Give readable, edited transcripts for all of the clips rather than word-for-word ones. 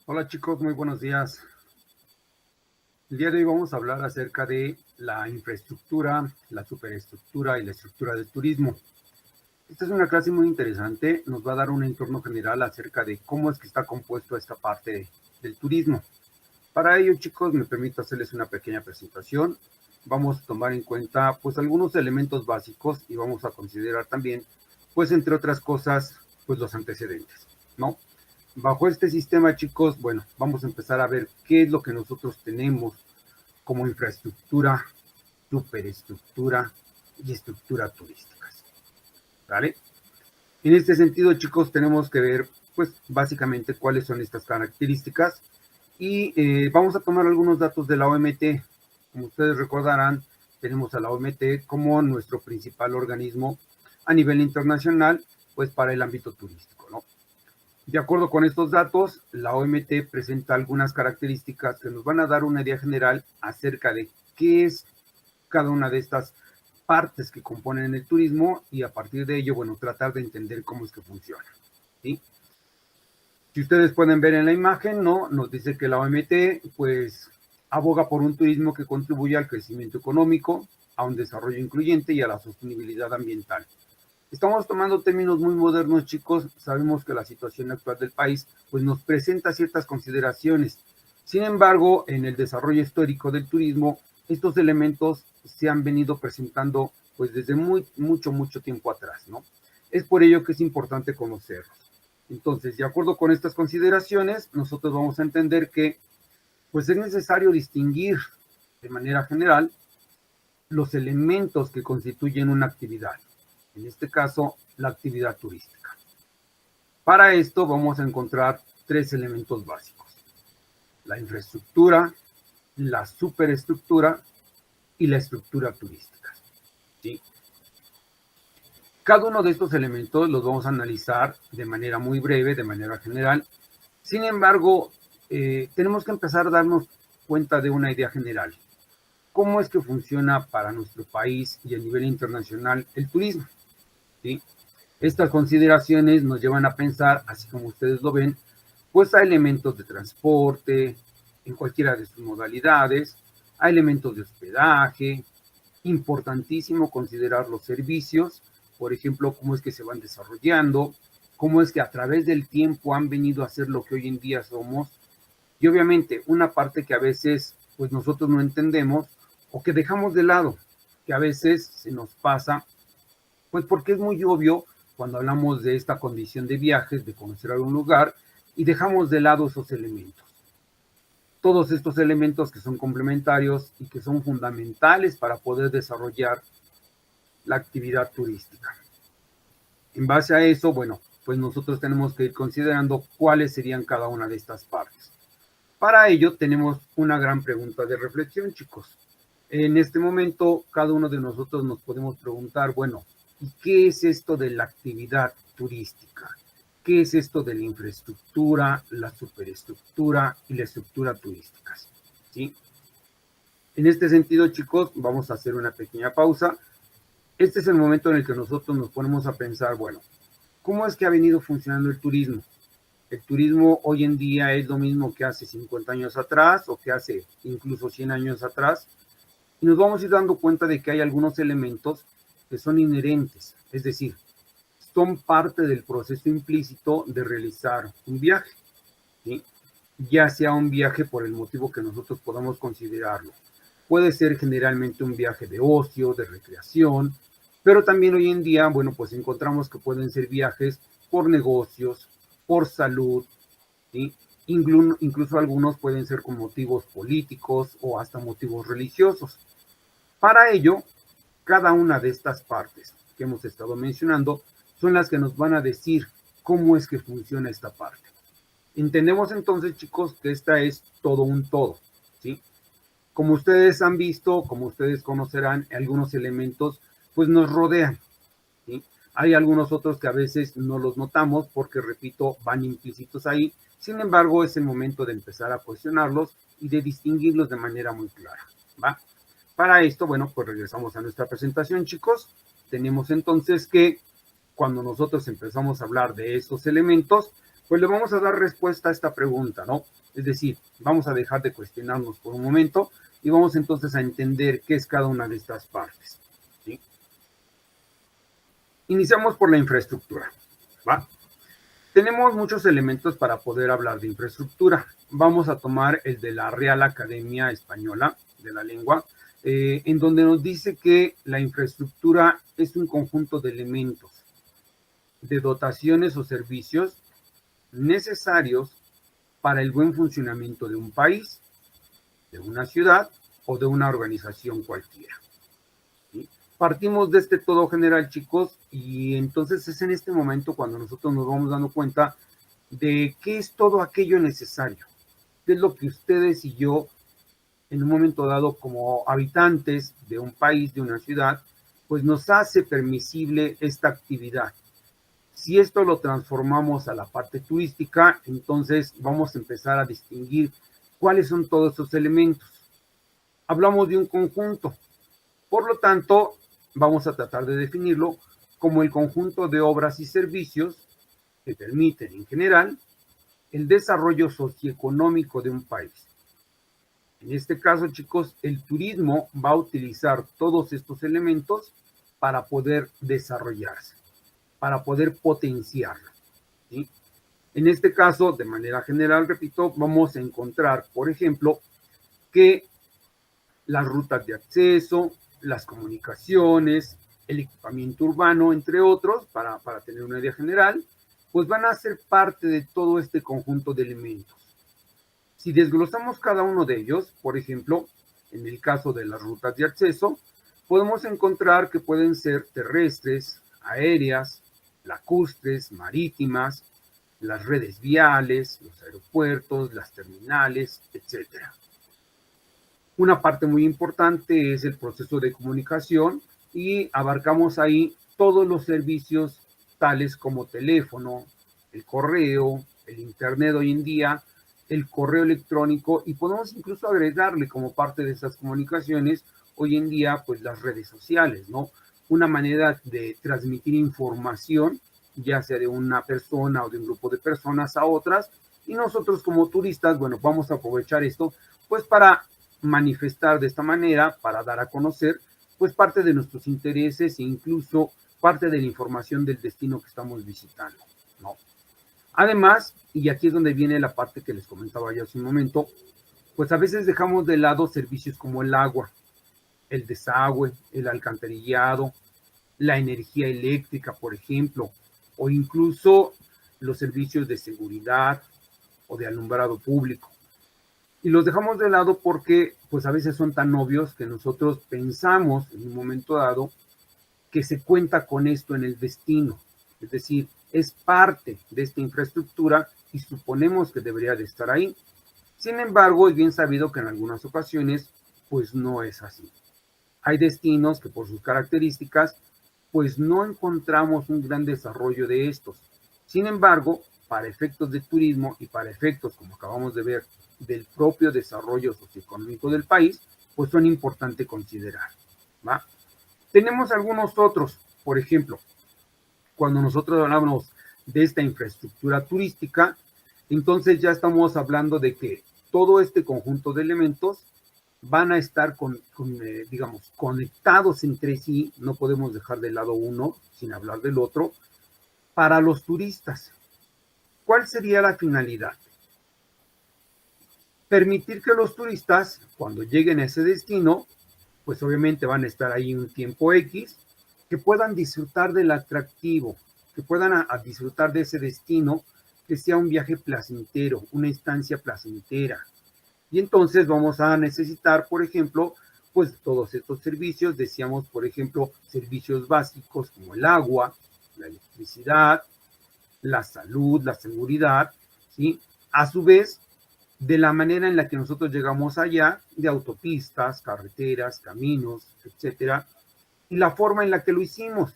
Hola chicos, muy buenos días. El día de hoy vamos a hablar acerca de la infraestructura, la superestructura y la estructura del turismo. Esta es una clase muy interesante, nos va a dar un entorno general acerca de cómo es que está compuesto esta parte del turismo. Para ello, chicos, me permito hacerles una pequeña presentación. Vamos a tomar en cuenta pues algunos elementos básicos y vamos a considerar también, pues entre otras cosas, pues los antecedentes, ¿no? Bajo este sistema, chicos, bueno, vamos a empezar a ver qué es lo que nosotros tenemos como infraestructura, superestructura y estructura turísticas, ¿vale? En este sentido, chicos, tenemos que ver, pues, básicamente cuáles son estas características y vamos a tomar algunos datos de la OMT. Como ustedes recordarán, tenemos a la OMT como nuestro principal organismo a nivel internacional, pues, para el ámbito turístico, ¿no? De acuerdo con estos datos, la OMT presenta algunas características que nos van a dar una idea general acerca de qué es cada una de estas partes que componen el turismo y a partir de ello, bueno, tratar de entender cómo es que funciona, ¿sí? Si ustedes pueden ver en la imagen, ¿no? Nos dice que la OMT, pues, aboga por un turismo que contribuya al crecimiento económico, a un desarrollo incluyente y a la sostenibilidad ambiental. Estamos tomando términos muy modernos, chicos. Sabemos que la situación actual del país pues, nos presenta ciertas consideraciones. Sin embargo, en el desarrollo histórico del turismo, estos elementos se han venido presentando pues, desde mucho tiempo atrás, ¿no? Es por ello que es importante conocerlos. Entonces, de acuerdo con estas consideraciones, nosotros vamos a entender que pues, es necesario distinguir de manera general los elementos que constituyen una actividad, en este caso, la actividad turística. Para esto vamos a encontrar tres elementos básicos: la infraestructura, la superestructura y la estructura turística, ¿sí? Cada uno de estos elementos los vamos a analizar de manera muy breve, de manera general. Sin embargo, tenemos que empezar a darnos cuenta de una idea general. ¿Cómo es que funciona para nuestro país y a nivel internacional el turismo? ¿Sí? Estas consideraciones nos llevan a pensar, así como ustedes lo ven, pues a elementos de transporte, en cualquiera de sus modalidades, a elementos de hospedaje. Importantísimo considerar los servicios, por ejemplo, cómo es que se van desarrollando, cómo es que a través del tiempo han venido a ser lo que hoy en día somos. Y obviamente una parte que a veces pues nosotros no entendemos o que dejamos de lado, que a veces se nos pasa, pues porque es muy obvio cuando hablamos de esta condición de viajes, de conocer algún lugar, y dejamos de lado esos elementos. Todos estos elementos que son complementarios y que son fundamentales para poder desarrollar la actividad turística. En base a eso, bueno, pues nosotros tenemos que ir considerando cuáles serían cada una de estas partes. Para ello tenemos una gran pregunta de reflexión, chicos. En este momento, cada uno de nosotros nos podemos preguntar, bueno, ¿y qué es esto de la actividad turística? ¿Qué es esto de la infraestructura, la superestructura y la estructura turística? ¿Sí? En este sentido, chicos, vamos a hacer una pequeña pausa. Este es el momento en el que nosotros nos ponemos a pensar, bueno, ¿cómo es que ha venido funcionando el turismo? El turismo hoy en día es lo mismo que hace 50 años atrás o que hace incluso 100 años atrás. Y nos vamos a ir dando cuenta de que hay algunos elementos que son inherentes, es decir, son parte del proceso implícito de realizar un viaje, ¿sí? Ya sea un viaje por el motivo que nosotros podamos considerarlo. Puede ser generalmente un viaje de ocio, de recreación, pero también hoy en día, bueno, pues encontramos que pueden ser viajes por negocios, por salud, ¿sí? Incluso algunos pueden ser con motivos políticos o hasta motivos religiosos. Para ello, cada una de estas partes que hemos estado mencionando son las que nos van a decir cómo es que funciona esta parte. Entendemos entonces, chicos, que esta es todo un todo, ¿sí? Como ustedes han visto, como ustedes conocerán, algunos elementos pues nos rodean, ¿sí? Hay algunos otros que a veces no los notamos porque, repito, van implícitos ahí. Sin embargo, es el momento de empezar a cuestionarlos y de distinguirlos de manera muy clara, ¿va? Para esto, bueno, pues regresamos a nuestra presentación, chicos. Tenemos entonces que cuando nosotros empezamos a hablar de estos elementos, Pues le vamos a dar respuesta a esta pregunta, ¿no? Es decir, vamos a dejar de cuestionarnos por un momento y vamos entonces a entender qué es cada una de estas partes, ¿sí? Iniciamos por la infraestructura, ¿va? Tenemos muchos elementos para poder hablar de infraestructura. Vamos a tomar el de la Real Academia Española de la Lengua, en donde nos dice que la infraestructura es un conjunto de elementos, de dotaciones o servicios necesarios para el buen funcionamiento de un país, de una ciudad o de una organización cualquiera. ¿Sí? Partimos de este todo general, chicos, y entonces es en este momento cuando nosotros nos vamos dando cuenta de qué es todo aquello necesario, qué es lo que ustedes y yo, en un momento dado, como habitantes de un país, de una ciudad, pues nos hace permisible esta actividad. Si esto lo transformamos a la parte turística, entonces vamos a empezar a distinguir cuáles son todos estos elementos. Hablamos de un conjunto, por lo tanto, vamos a tratar de definirlo como el conjunto de obras y servicios que permiten, en general, el desarrollo socioeconómico de un país. En este caso, chicos, el turismo va a utilizar todos estos elementos para poder desarrollarse, para poder potenciarlo, ¿sí? En este caso, de manera general, repito, vamos a encontrar, por ejemplo, que las rutas de acceso, las comunicaciones, el equipamiento urbano, entre otros, para tener una idea general, pues van a ser parte de todo este conjunto de elementos. Si desglosamos cada uno de ellos, por ejemplo, en el caso de las rutas de acceso, podemos encontrar que pueden ser terrestres, aéreas, lacustres, marítimas, las redes viales, los aeropuertos, las terminales, etcétera. Una parte muy importante es el proceso de comunicación y abarcamos ahí todos los servicios tales como teléfono, el correo, el internet hoy en día, el correo electrónico y podemos incluso agregarle como parte de esas comunicaciones hoy en día pues las redes sociales, ¿no? Una manera de transmitir información ya sea de una persona o de un grupo de personas a otras y nosotros como turistas, bueno, vamos a aprovechar esto pues para manifestar de esta manera, para dar a conocer pues parte de nuestros intereses e incluso parte de la información del destino que estamos visitando, ¿no? Además, y aquí es donde viene la parte que les comentaba yo hace un momento, pues a veces dejamos de lado servicios como el agua, el desagüe, el alcantarillado, la energía eléctrica, por ejemplo, o incluso los servicios de seguridad o de alumbrado público. Y los dejamos de lado porque pues a veces son tan obvios que nosotros pensamos en un momento dado que se cuenta con esto en el destino. Es decir, es parte de esta infraestructura y suponemos que debería de estar ahí. Sin embargo, es bien sabido que en algunas ocasiones pues no es así. Hay destinos que por sus características pues no encontramos un gran desarrollo de estos. Sin embargo, para efectos de turismo y para efectos, como acabamos de ver, del propio desarrollo socioeconómico del país, pues son importantes considerar, ¿va? Tenemos algunos otros, por ejemplo, cuando nosotros hablamos de esta infraestructura turística, entonces ya estamos hablando de que todo este conjunto de elementos van a estar digamos, conectados entre sí, no podemos dejar de lado uno sin hablar del otro, para los turistas. ¿Cuál sería la finalidad? Permitir que los turistas, cuando lleguen a ese destino, pues obviamente van a estar ahí un tiempo X, que puedan disfrutar del atractivo, que puedan a disfrutar de ese destino, que sea un viaje placentero, una estancia placentera. Y entonces vamos a necesitar, por ejemplo, pues todos estos servicios, decíamos, por ejemplo, servicios básicos como el agua, la electricidad, la salud, la seguridad, ¿sí? A su vez, de la manera en la que nosotros llegamos allá, de autopistas, carreteras, caminos, etcétera, y la forma en la que lo hicimos.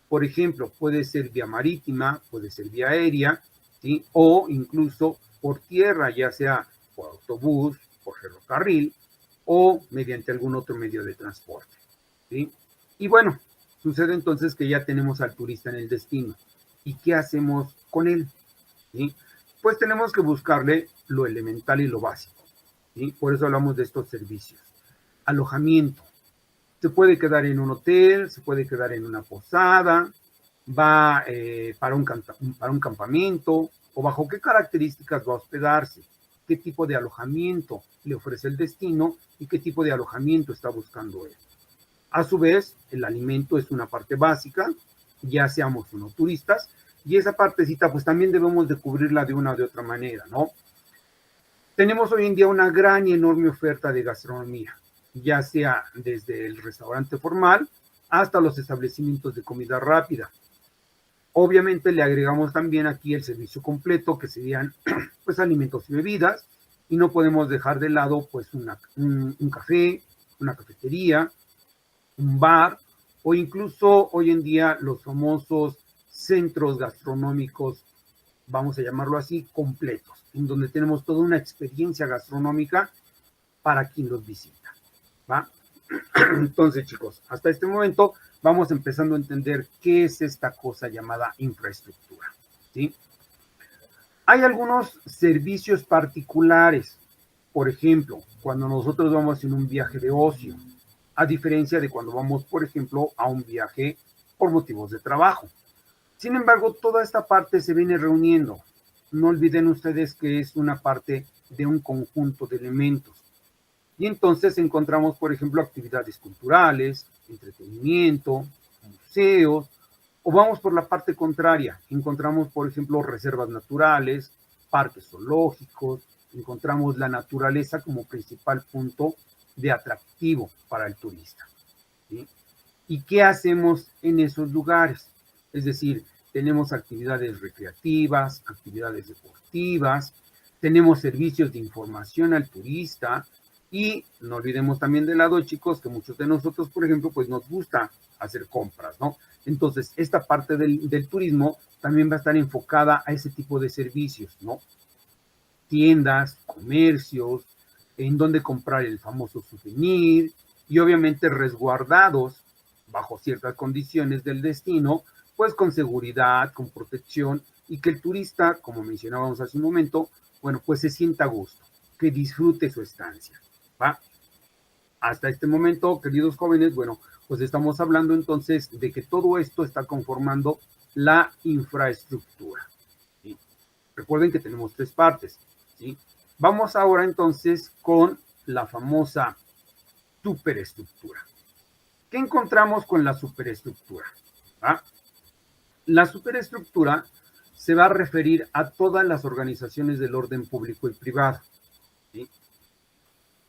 Por ejemplo, puede ser vía marítima, puede ser vía aérea, ¿sí? O incluso por tierra, ya sea por autobús, por ferrocarril o mediante algún otro medio de transporte, ¿sí? Y bueno, sucede entonces que ya tenemos al turista en el destino. ¿Y qué hacemos con él? ¿Sí? pues tenemos que buscarle lo elemental y lo básico, ¿sí? Por eso hablamos de estos servicios. Alojamiento. Se puede quedar en un hotel, se puede quedar en una posada, va para un campamento, o bajo qué características va a hospedarse, qué tipo de alojamiento le ofrece el destino y qué tipo de alojamiento está buscando él. A su vez, el alimento es una parte básica, ya seamos o no turistas, y esa partecita pues también debemos de cubrirla de una o de otra manera, ¿no? Tenemos hoy en día una gran y enorme oferta de gastronomía, ya sea desde el restaurante formal hasta los establecimientos de comida rápida. Obviamente le agregamos también aquí el servicio completo, que serían pues alimentos y bebidas, y no podemos dejar de lado pues un café, una cafetería, un bar, o incluso hoy en día los famosos centros gastronómicos, vamos a llamarlo así, completos, en donde tenemos toda una experiencia gastronómica para quien los visita, ¿va? Entonces, chicos, hasta este momento vamos empezando a entender qué es esta cosa llamada infraestructura, ¿sí? Hay algunos servicios particulares, por ejemplo, cuando nosotros vamos en un viaje de ocio, a diferencia de cuando vamos, por ejemplo, a un viaje por motivos de trabajo. Sin embargo, toda esta parte se viene reuniendo. No olviden ustedes que es una parte de un conjunto de elementos. Y entonces encontramos, por ejemplo, actividades culturales, entretenimiento, museos, o vamos por la parte contraria. Encontramos, por ejemplo, reservas naturales, parques zoológicos, encontramos la naturaleza como principal punto de atractivo para el turista, ¿sí? ¿Y qué hacemos en esos lugares? Es decir, tenemos actividades recreativas, actividades deportivas, tenemos servicios de información al turista y no olvidemos también de lado, chicos, que muchos de nosotros, por ejemplo, pues nos gusta hacer compras, ¿no? Entonces, esta parte del turismo también va a estar enfocada a ese tipo de servicios, ¿no? Tiendas, comercios, en donde comprar el famoso souvenir y obviamente resguardados bajo ciertas condiciones del destino, pues con seguridad, con protección y que el turista, como mencionábamos hace un momento, bueno, pues se sienta a gusto, que disfrute su estancia, ¿va? Hasta este momento, queridos jóvenes, bueno, pues estamos hablando entonces de que todo esto está conformando la infraestructura, ¿sí? Recuerden que tenemos tres partes, ¿sí? Vamos ahora entonces con la famosa superestructura. ¿Qué encontramos con la superestructura? ¿Ah? La superestructura se va a referir a todas las organizaciones del orden público y privado, ¿sí?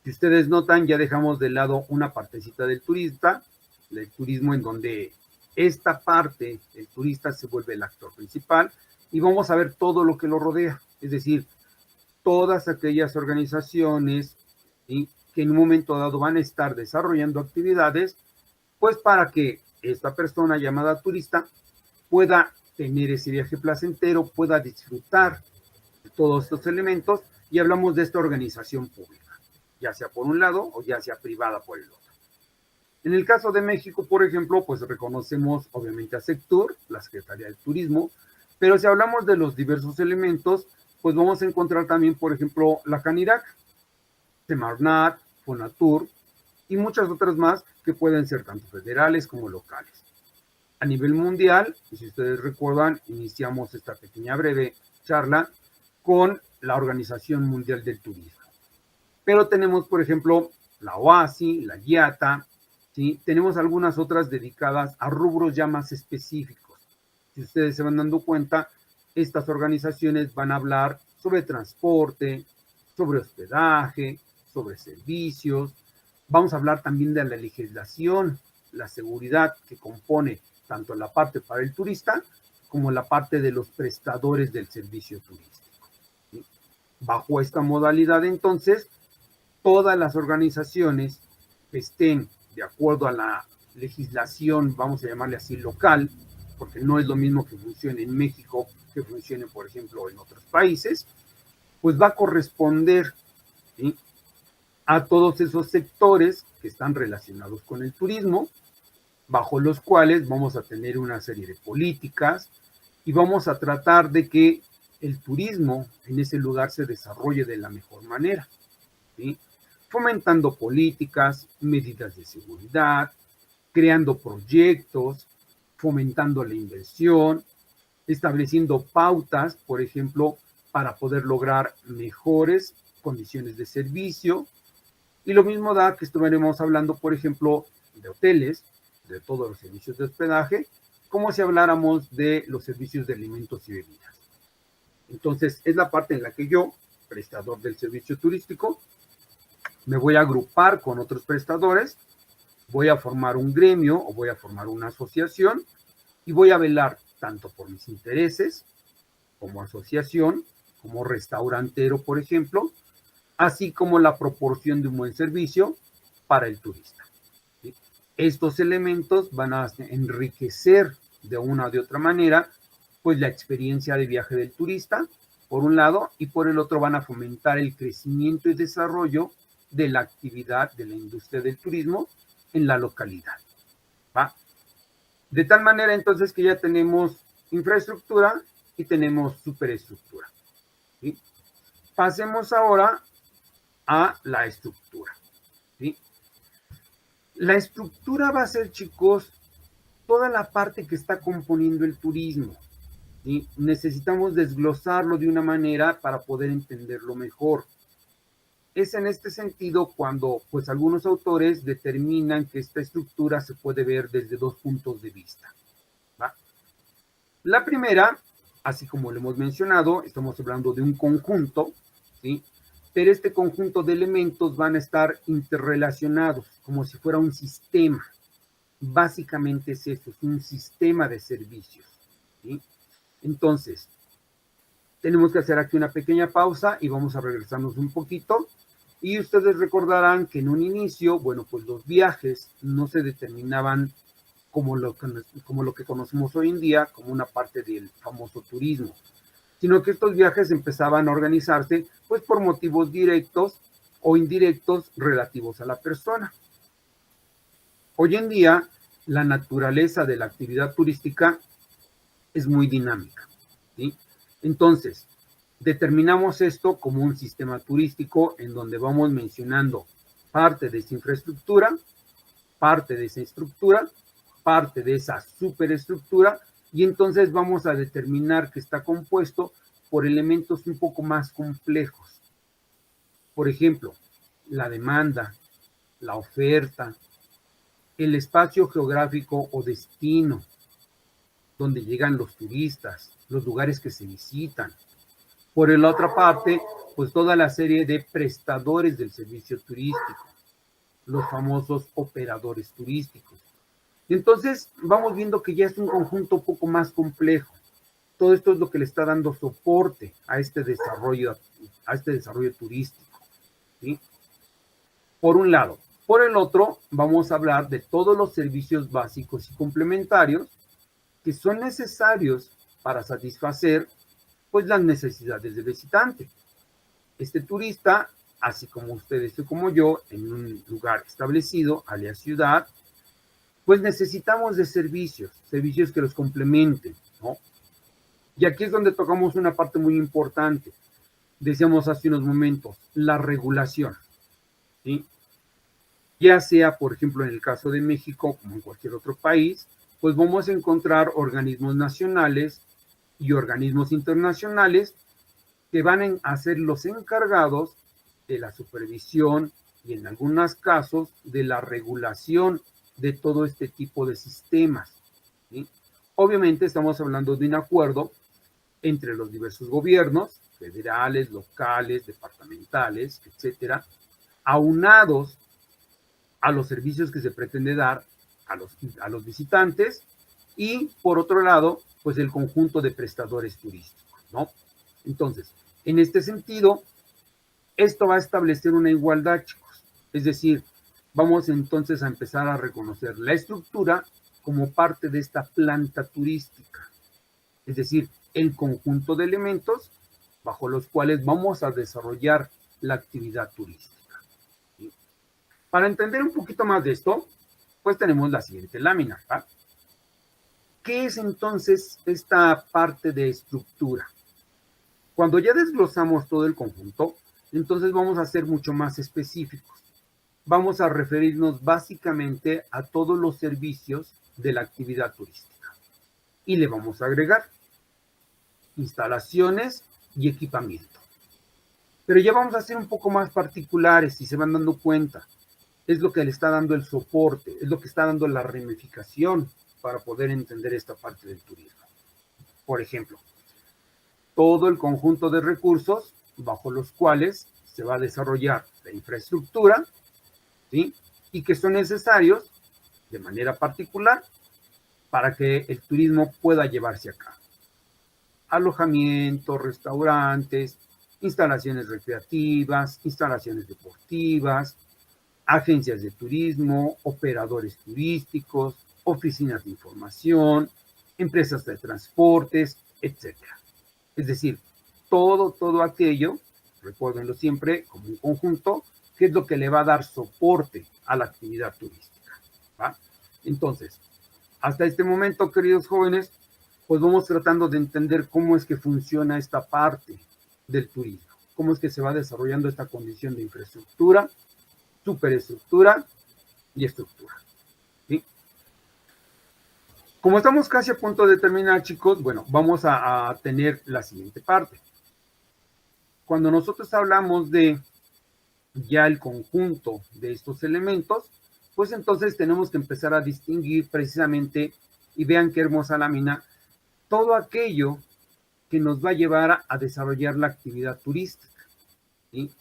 Si ustedes notan, ya dejamos de lado una partecita del turista, del turismo, en donde esta parte, el turista, se vuelve el actor principal, y vamos a ver todo lo que lo rodea, es decir, todas aquellas organizaciones, ¿sí?, que en un momento dado van a estar desarrollando actividades, pues para que esta persona llamada turista pueda tener ese viaje placentero, pueda disfrutar de todos estos elementos, y hablamos de esta organización pública, ya sea por un lado o ya sea privada por el otro. En el caso de México, por ejemplo, pues reconocemos obviamente a Sectur, la Secretaría del Turismo, pero si hablamos de los diversos elementos, pues vamos a encontrar también, por ejemplo, la Canirac, Semarnat, Fonatur y muchas otras más que pueden ser tanto federales como locales. A nivel mundial, si ustedes recuerdan, iniciamos esta pequeña breve charla con la Organización Mundial del Turismo. Pero tenemos, por ejemplo, la OASI, la IATA, ¿sí? Tenemos algunas otras dedicadas a rubros ya más específicos. Si ustedes se van dando cuenta, estas organizaciones van a hablar sobre transporte, sobre hospedaje, sobre servicios. Vamos a hablar también de la legislación, la seguridad que compone tanto la parte para el turista como la parte de los prestadores del servicio turístico, ¿sí? Bajo esta modalidad, entonces, todas las organizaciones que estén de acuerdo a la legislación, vamos a llamarle así, local, porque no es lo mismo que funcione en México que funcione, por ejemplo, en otros países, pues va a corresponder, ¿sí?, a todos esos sectores que están relacionados con el turismo, bajo los cuales vamos a tener una serie de políticas y vamos a tratar de que el turismo en ese lugar se desarrolle de la mejor manera, ¿sí? Fomentando políticas, medidas de seguridad, creando proyectos, fomentando la inversión, estableciendo pautas, por ejemplo, para poder lograr mejores condiciones de servicio. Y lo mismo da que estuviéramos hablando, por ejemplo, de hoteles, de todos los servicios de hospedaje, como si habláramos de los servicios de alimentos y bebidas. Entonces, es la parte en la que yo, prestador del servicio turístico, me voy a agrupar con otros prestadores, voy a formar un gremio o voy a formar una asociación y voy a velar tanto por mis intereses como asociación, como restaurantero, por ejemplo, así como la proporción de un buen servicio para el turista. ¿Sí? Estos elementos van a enriquecer de una o de otra manera pues la experiencia de viaje del turista, por un lado, y por el otro van a fomentar el crecimiento y desarrollo de la actividad de la industria del turismo en la localidad. ¿Va? De tal manera entonces que ya tenemos infraestructura y tenemos superestructura. ¿Sí? Pasemos ahora a la estructura. ¿Sí? La estructura va a ser, chicos, toda la parte que está componiendo el turismo. ¿Sí? Necesitamos desglosarlo de una manera para poder entenderlo mejor. Es en este sentido cuando pues algunos autores determinan que esta estructura se puede ver desde dos puntos de vista. ¿Va? La primera, así como lo hemos mencionado, estamos hablando de un conjunto, ¿sí? Pero este conjunto de elementos van a estar interrelacionados, como si fuera un sistema. Básicamente es eso, es un sistema de servicios, ¿sí? Entonces, tenemos que hacer aquí una pequeña pausa y vamos a regresarnos un poquito. Y ustedes recordarán que en un inicio, bueno, pues los viajes no se determinaban como lo que conocemos hoy en día, como una parte del famoso turismo, sino que estos viajes empezaban a organizarse pues por motivos directos o indirectos relativos a la persona. Hoy en día, la naturaleza de la actividad turística es muy dinámica, ¿sí? Entonces, determinamos esto como un sistema turístico en donde vamos mencionando parte de esa infraestructura, parte de esa estructura, parte de esa superestructura, y entonces vamos a determinar que está compuesto por elementos un poco más complejos. Por ejemplo, la demanda, la oferta, el espacio geográfico o destino, donde llegan los turistas, los lugares que se visitan. Por la otra parte, pues toda la serie de prestadores del servicio turístico, los famosos operadores turísticos. Entonces, vamos viendo que ya es un conjunto un poco más complejo. Todo esto es lo que le está dando soporte a este desarrollo turístico, ¿sí? Por un lado. Por el otro, vamos a hablar de todos los servicios básicos y complementarios que son necesarios para satisfacer pues las necesidades del visitante. Este turista, así como ustedes y como yo, en un lugar establecido, alias ciudad, pues necesitamos de servicios que los complementen, ¿no? Y aquí es donde tocamos una parte muy importante. Decíamos hace unos momentos, la regulación, ¿sí? Ya sea, por ejemplo, en el caso de México, como en cualquier otro país, pues vamos a encontrar organismos nacionales y organismos internacionales que van a ser los encargados de la supervisión y en algunos casos de la regulación de todo este tipo de sistemas, ¿sí? Obviamente estamos hablando de un acuerdo entre los diversos gobiernos, federales, locales, departamentales, etcétera, aunados a los servicios que se pretende dar a los visitantes y, por otro lado, pues el conjunto de prestadores turísticos, ¿no? Entonces, en este sentido, esto va a establecer una igualdad, chicos. Es decir, vamos entonces a empezar a reconocer la estructura como parte de esta planta turística. Es decir, el conjunto de elementos bajo los cuales vamos a desarrollar la actividad turística. ¿Sí? Para entender un poquito más de esto, pues tenemos la siguiente lámina, ¿va? ¿Qué es entonces esta parte de estructura? Cuando ya desglosamos todo el conjunto, entonces vamos a ser mucho más específicos. Vamos a referirnos básicamente a todos los servicios de la actividad turística. Y le vamos a agregar instalaciones y equipamiento. Pero ya vamos a ser un poco más particulares, si se van dando cuenta. Es lo que le está dando el soporte, es lo que está dando la ramificación para poder entender esta parte del turismo. Por ejemplo, todo el conjunto de recursos bajo los cuales se va a desarrollar la infraestructura, ¿sí? Y que son necesarios de manera particular para que el turismo pueda llevarse a cabo. Alojamiento, restaurantes, instalaciones recreativas, instalaciones deportivas, agencias de turismo, operadores turísticos, oficinas de información, empresas de transportes, etc. Es decir, todo aquello, recuérdenlo siempre como un conjunto, que es lo que le va a dar soporte a la actividad turística, ¿va? Entonces, hasta este momento, queridos jóvenes, pues vamos tratando de entender cómo es que funciona esta parte del turismo, cómo es que se va desarrollando esta condición de infraestructura, superestructura y estructura, ¿sí? Como estamos casi a punto de terminar, chicos, bueno, vamos a tener la siguiente parte. Cuando nosotros hablamos de ya el conjunto de estos elementos, pues entonces tenemos que empezar a distinguir precisamente, y vean qué hermosa lámina, todo aquello que nos va a llevar a desarrollar la actividad turística, ¿sí?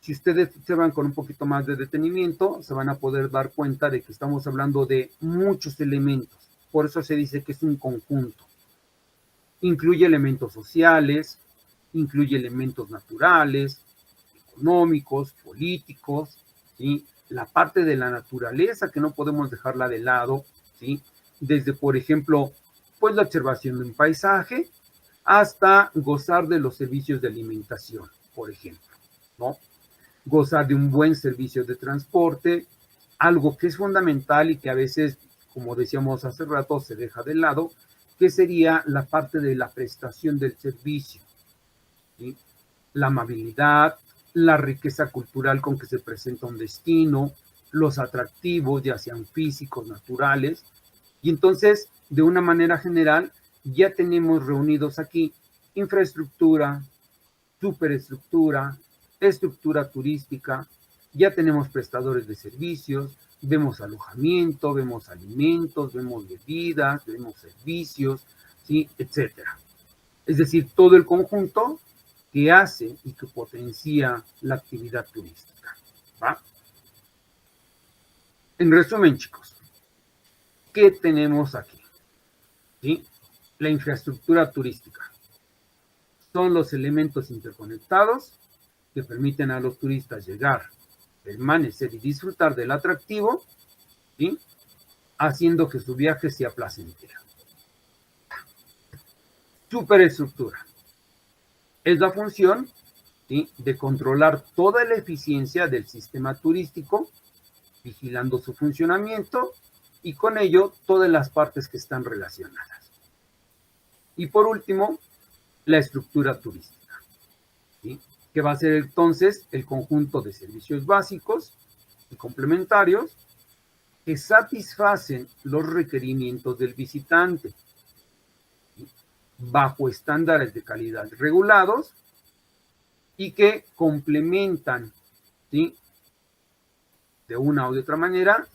Si ustedes observan con un poquito más de detenimiento, se van a poder dar cuenta de que estamos hablando de muchos elementos. Por eso se dice que es un conjunto. Incluye elementos sociales, incluye elementos naturales, económicos, políticos, ¿sí? La parte de la naturaleza que no podemos dejarla de lado, ¿sí? Desde, por ejemplo, pues la observación de un paisaje hasta gozar de los servicios de alimentación, por ejemplo, ¿no? Gozar de un buen servicio de transporte, algo que es fundamental y que a veces, como decíamos hace rato, se deja de lado, que sería la parte de la prestación del servicio, ¿sí? La amabilidad, la riqueza cultural con que se presenta un destino, los atractivos, ya sean físicos, naturales, y entonces, de una manera general, ya tenemos reunidos aquí infraestructura, superestructura, estructura turística, ya tenemos prestadores de servicios, vemos alojamiento, vemos alimentos, vemos bebidas, vemos servicios, ¿sí? Etcétera. Es decir, todo el conjunto que hace y que potencia la actividad turística, ¿va? En resumen, chicos, ¿qué tenemos aquí? ¿Sí? La infraestructura turística. Son los elementos interconectados que permiten a los turistas llegar, permanecer y disfrutar del atractivo, ¿sí? Haciendo que su viaje sea placentero. Superestructura. Es la función, ¿sí?, de controlar toda la eficiencia del sistema turístico, vigilando su funcionamiento y con ello todas las partes que están relacionadas. Y por último, la estructura turística, ¿sí?, que va a ser entonces el conjunto de servicios básicos y complementarios que satisfacen los requerimientos del visitante, ¿sí?, bajo estándares de calidad regulados y que complementan, ¿sí?, de una u otra manera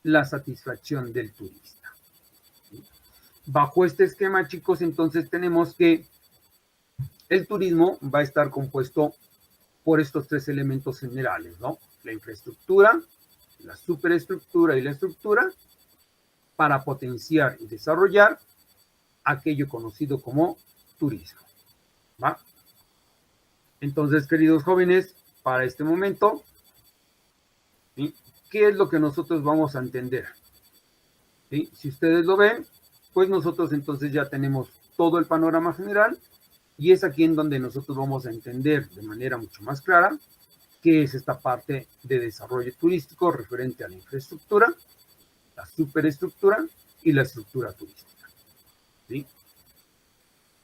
la satisfacción del turista, ¿sí? Bajo este esquema, chicos, entonces tenemos que el turismo va a estar compuesto por estos tres elementos generales, ¿no? La infraestructura, la superestructura y la estructura, para potenciar y desarrollar aquello conocido como turismo, ¿va? Entonces, queridos jóvenes, para este momento, ¿sí?, ¿qué es lo que nosotros vamos a entender? ¿Sí? Si ustedes lo ven, pues nosotros entonces ya tenemos todo el panorama general y es aquí en donde nosotros vamos a entender de manera mucho más clara qué es esta parte de desarrollo turístico referente a la infraestructura, la superestructura y la estructura turística, ¿sí?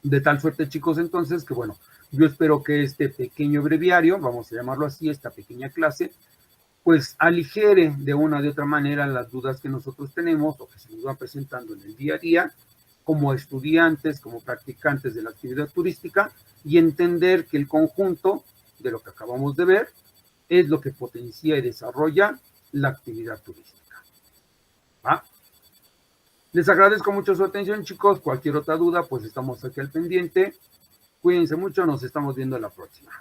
De tal suerte, chicos, entonces, que bueno, yo espero que este pequeño breviario, vamos a llamarlo así, esta pequeña clase, pues aligere de una de otra manera las dudas que nosotros tenemos o que se nos van presentando en el día a día como estudiantes, como practicantes de la actividad turística, y entender que el conjunto de lo que acabamos de ver es lo que potencia y desarrolla la actividad turística. ¿Va? Les agradezco mucho su atención, chicos. Cualquier otra duda, pues estamos aquí al pendiente. Cuídense mucho, nos estamos viendo la próxima.